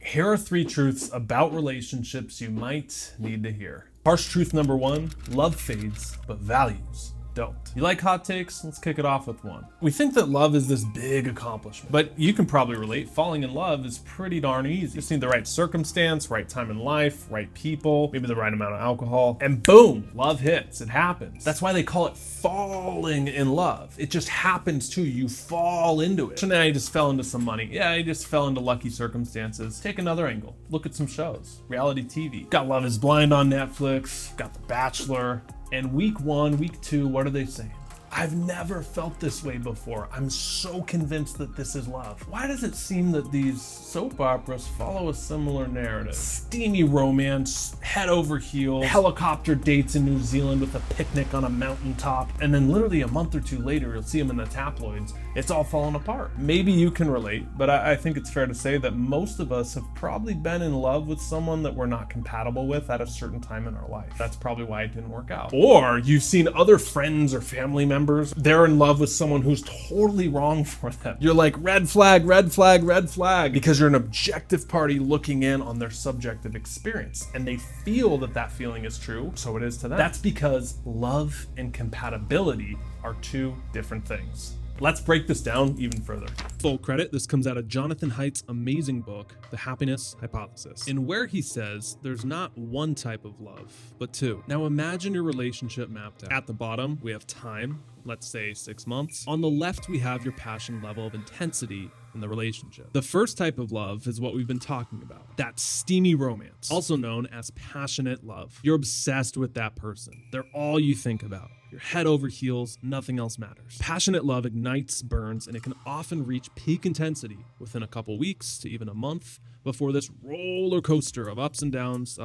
Here are 3 truths about relationships you might need to hear. Harsh truth number 1, love fades, but values don't. You like hot takes? Let's kick it off with one. We think that love is this big accomplishment, but you can probably relate. Falling in love is pretty darn easy. You just need the right circumstance, right time in life, right people, maybe the right amount of alcohol, and boom, love hits. It happens. That's why they call it falling in love. It just happens to you. You fall into it. So now you just fell into some money. Yeah, you just fell into lucky circumstances. Take another angle. Look at some shows. Reality TV. Got Love is Blind on Netflix. Got The Bachelor. And week 1, week 2, what are they saying? I've never felt this way before. I'm so convinced that this is love. Why does it seem that these soap operas follow a similar narrative? Steamy romance, head over heels, helicopter dates in New Zealand with a picnic on a mountaintop, and then literally a month or 2 later, you'll see them in the tabloids. It's all falling apart. Maybe you can relate, but I think it's fair to say that most of us have probably been in love with someone that we're not compatible with at a certain time in our life. That's probably why it didn't work out. Or you've seen other friends or family members, they're in love with someone who's totally wrong for them. You're like, red flag, red flag, red flag, because you're an objective party looking in on their subjective experience, and they feel that that feeling is true, so it is to them. That's because love and compatibility are 2 different things. Let's break this down even further. Full credit, this comes out of Jonathan Haidt's amazing book, The Happiness Hypothesis, in where he says there's not one type of love, but 2. Now imagine your relationship mapped out. At the bottom, we have time, let's say 6 months. On the left, we have your passion level of intensity in the relationship. The first type of love is what we've been talking about. That steamy romance, also known as passionate love. You're obsessed with that person. They're all you think about. You're head over heels, nothing else matters. Passionate love ignites, burns, and it can often reach peak intensity within a couple weeks to even a month before this roller coaster of ups and downs,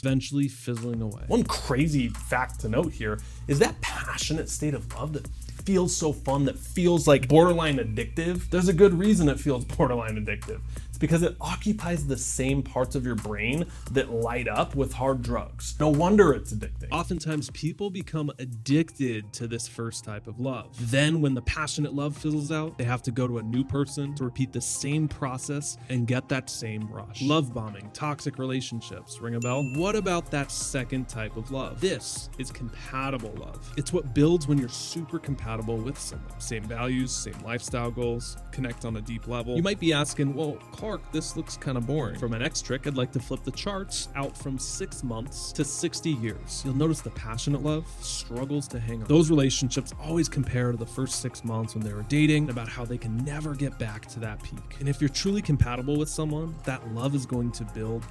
eventually fizzling away. One crazy fact to note here is that passionate state of love that feels so fun, that feels like borderline addictive. There's a good reason it feels borderline addictive. It's because it occupies the same parts of your brain that light up with hard drugs. No wonder it's addicting. Oftentimes people become addicted to this first type of love. Then when the passionate love fizzles out, they have to go to a new person to repeat the same process and get that same rush. Love bombing, toxic relationships, ring a bell? What about that second type of love? This is compatible love. It's what builds when you're super compatible with someone. Same values, same lifestyle goals, connect on a deep level. You might be asking, well, Clark, this looks kind of boring. For my next trick, I'd like to flip the charts out from 6 months to 60 years. You'll notice the passionate love struggles to hang on. Those relationships always compare to the first 6 months when they were dating, about how they can never get back to that peak. And if you're truly compatible with someone, that love is going to build.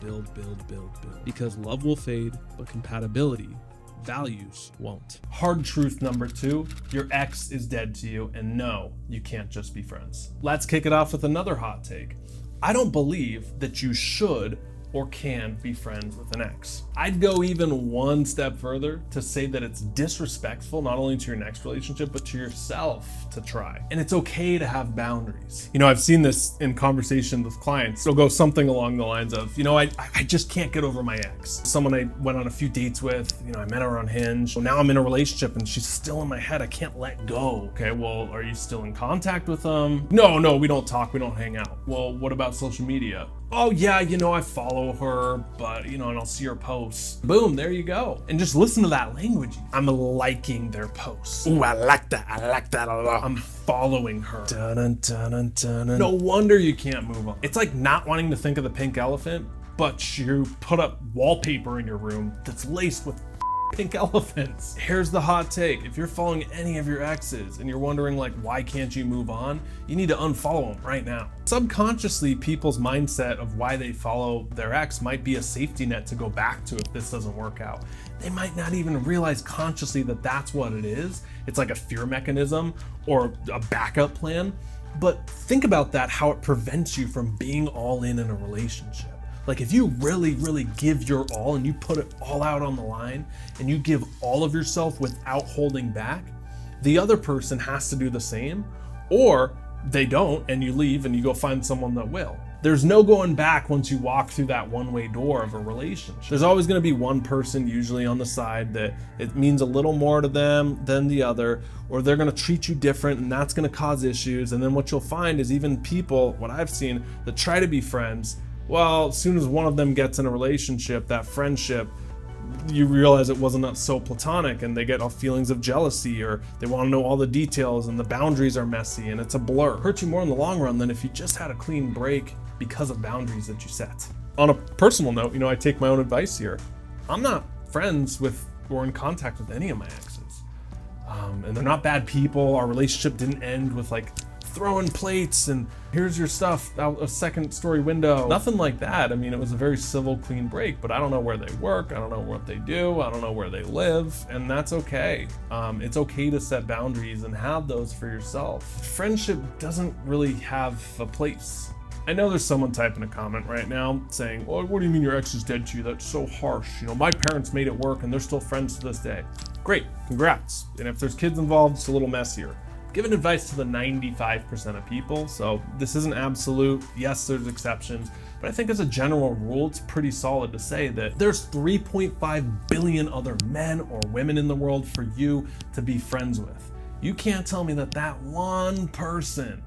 Because love will fade, but compatibility, values won't. Hard truth number 2, your ex is dead to you, and no, you can't just be friends. Let's kick it off with another hot take. I don't believe that you should or can be friends with an ex. I'd go even one step further to say that it's disrespectful not only to your next relationship, but to yourself to try. And it's okay to have boundaries. You know, I've seen this in conversation with clients. It'll go something along the lines of, you know, I just can't get over my ex. Someone I went on a few dates with, you know, I met her on Hinge. Well, now I'm in a relationship and she's still in my head. I can't let go. Okay, well, are you still in contact with them? No, we don't talk, we don't hang out. Well, what about social media? Oh yeah, you know, I follow her, but you know, and I'll see her posts. Boom, there you go. And just listen to that language. I'm liking their posts. Ooh, I like that a lot. I'm following her. Dun-dun-dun-dun-dun. No wonder you can't move on. It's like not wanting to think of the pink elephant, but you put up wallpaper in your room that's laced with pink elephants. Here's the hot take. If you're following any of your exes and you're wondering like, why can't you move on? You need to unfollow them right now. Subconsciously, people's mindset of why they follow their ex might be a safety net to go back to if this doesn't work out. They might not even realize consciously that that's what it is. It's like a fear mechanism or a backup plan. But think about that, how it prevents you from being all in a relationship. Like if you really, really give your all and you put it all out on the line and you give all of yourself without holding back, the other person has to do the same, or they don't and you leave and you go find someone that will. There's no going back once you walk through that one-way door of a relationship. There's always gonna be one person usually on the side that it means a little more to them than the other, or they're gonna treat you different and that's gonna cause issues. And then what you'll find is even people, what I've seen, that try to be friends, Well, as soon as one of them gets in a relationship, that friendship, you realize it wasn't so platonic, and they get all feelings of jealousy, or they want to know all the details, and the boundaries are messy, and it's a blur. It hurts you more in the long run than if you just had a clean break because of boundaries that you set. On a personal note, I take my own advice here. I'm not friends with or in contact with any of my exes. And they're not bad people. Our relationship didn't end with like throwing plates and here's your stuff out a second story window. Nothing like that. I mean, it was a very civil, clean break, but I don't know where they work. I don't know what they do. I don't know where they live, and that's okay. It's okay to set boundaries and have those for yourself. Friendship doesn't really have a place. I know there's someone typing a comment right now saying, well, what do you mean your ex is dead to you? That's so harsh. My parents made it work and they're still friends to this day. Great, congrats. And if there's kids involved, it's a little messier. Giving advice to the 95% of people, so this isn't absolute. Yes, there's exceptions, but I think as a general rule, it's pretty solid to say that there's 3.5 billion other men or women in the world for you to be friends with. You can't tell me that one person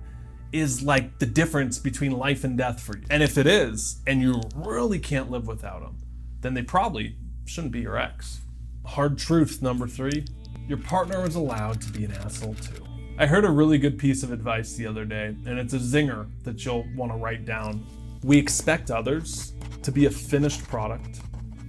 is like the difference between life and death for you. And if it is, and you really can't live without them, then they probably shouldn't be your ex. Hard truth number 3, your partner is allowed to be an asshole too. I heard a really good piece of advice the other day, and it's a zinger that you'll want to write down. We expect others to be a finished product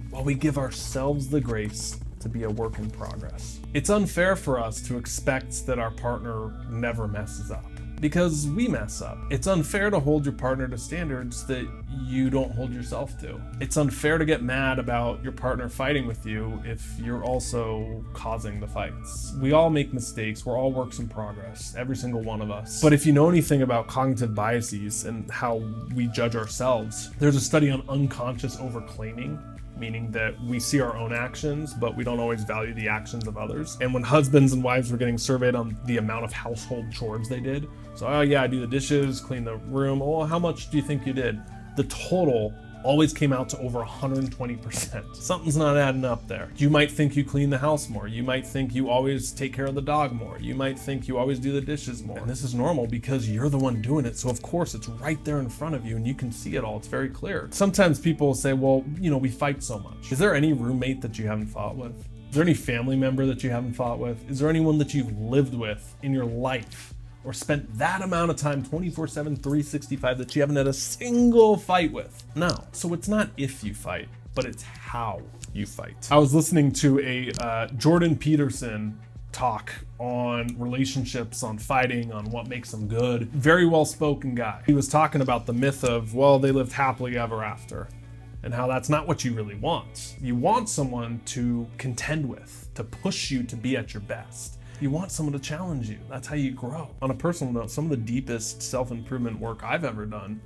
while we give ourselves the grace to be a work in progress. It's unfair for us to expect that our partner never messes up, because we mess up. It's unfair to hold your partner to standards that you don't hold yourself to. It's unfair to get mad about your partner fighting with you if you're also causing the fights. We all make mistakes. We're all works in progress, every single one of us. But if you know anything about cognitive biases and how we judge ourselves, there's a study on unconscious overclaiming, meaning that we see our own actions, but we don't always value the actions of others. And when husbands and wives were getting surveyed on the amount of household chores they did, so, oh yeah, I do the dishes, clean the room, oh, how much do you think you did? The total always came out to over 120%. Something's not adding up there. You might think you clean the house more. You might think you always take care of the dog more. You might think you always do the dishes more. And this is normal because you're the one doing it. So of course it's right there in front of you and you can see it all. It's very clear. Sometimes people say, well, we fight so much. Is there any roommate that you haven't fought with? Is there any family member that you haven't fought with? Is there anyone that you've lived with in your life or spent that amount of time 24/7, 365 that you haven't had a single fight with? No. So it's not if you fight, but it's how you fight. I was listening to a Jordan Peterson talk on relationships, on fighting, on what makes them good. Very well-spoken guy. He was talking about the myth of, well, they lived happily ever after, and how that's not what you really want. You want someone to contend with, to push you to be at your best. You want someone to challenge you. That's how you grow. On a personal note, some of the deepest self-improvement work I've ever done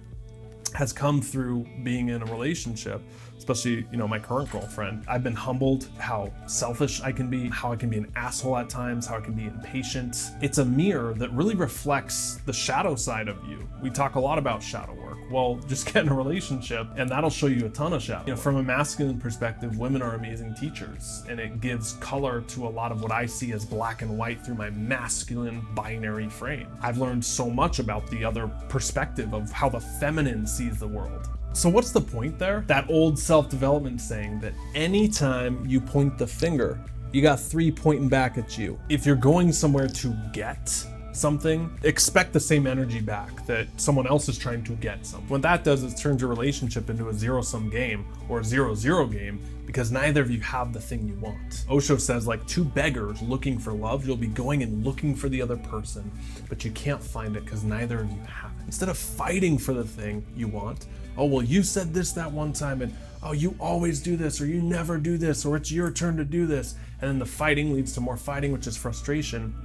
has come through being in a relationship, especially, my current girlfriend. I've been humbled how selfish I can be, how I can be an asshole at times, how I can be impatient. It's a mirror that really reflects the shadow side of you. We talk a lot about shadow work. Well, just get in a relationship and that'll show you a ton of shadow. From a masculine perspective, women are amazing teachers, and it gives color to a lot of what I see as black and white through my masculine binary frame. I've learned so much about the other perspective of how the feminine sees the world. So what's the point there? That old self-development saying that anytime you point the finger, you got 3 pointing back at you. If you're going somewhere to get something, expect the same energy back that someone else is trying to get something. What that does is turns your relationship into a zero-sum game or a 0-0 game because neither of you have the thing you want. Osho says, like two beggars looking for love, you'll be going and looking for the other person, but you can't find it because neither of you have it. Instead of fighting for the thing you want, oh, well, you said this that one time, and oh, you always do this, or you never do this, or it's your turn to do this. And then the fighting leads to more fighting, which is frustration.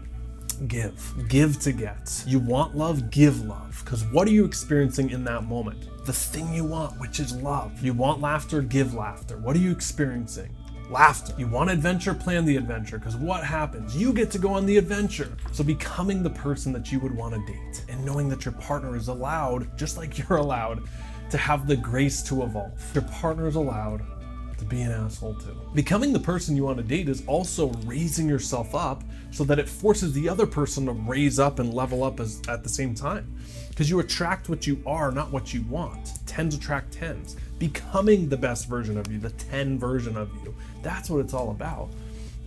Give to get. You want love, give love. Because what are you experiencing in that moment? The thing you want, which is love. You want laughter, give laughter. What are you experiencing? Laughter. You want adventure, plan the adventure, because what happens? You get to go on the adventure. So becoming the person that you would want to date and knowing that your partner is allowed, just like you're allowed, to have the grace to evolve. Your partner is allowed to be an asshole too. Becoming the person you want to date is also raising yourself up so that it forces the other person to raise up and level up at the same time. Because you attract what you are, not what you want. 10s attract 10s. Becoming the best version of you, the 10 version of you. That's what it's all about.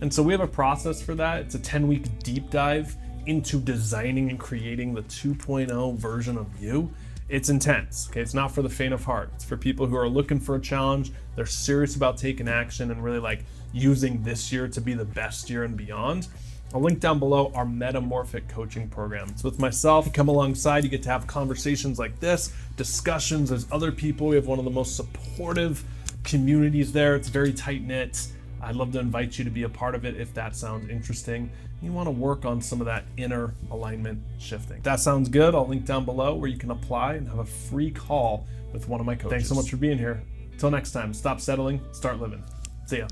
And so we have a process for that. It's a 10-week deep dive into designing and creating the 2.0 version of you. It's intense, okay? It's not for the faint of heart. It's for people who are looking for a challenge. They're serious about taking action and really like using this year to be the best year and beyond. I'll link down below our Metamorphic coaching program. It's with myself. You come alongside, you get to have conversations like this, discussions. There's other people. We have one of the most supportive communities there. It's very tight-knit. I'd love to invite you to be a part of it if that sounds interesting. You want to work on some of that inner alignment shifting. If that sounds good, I'll link down below where you can apply and have a free call with one of my coaches. Thanks so much for being here. Until next time, stop settling, start living. See ya.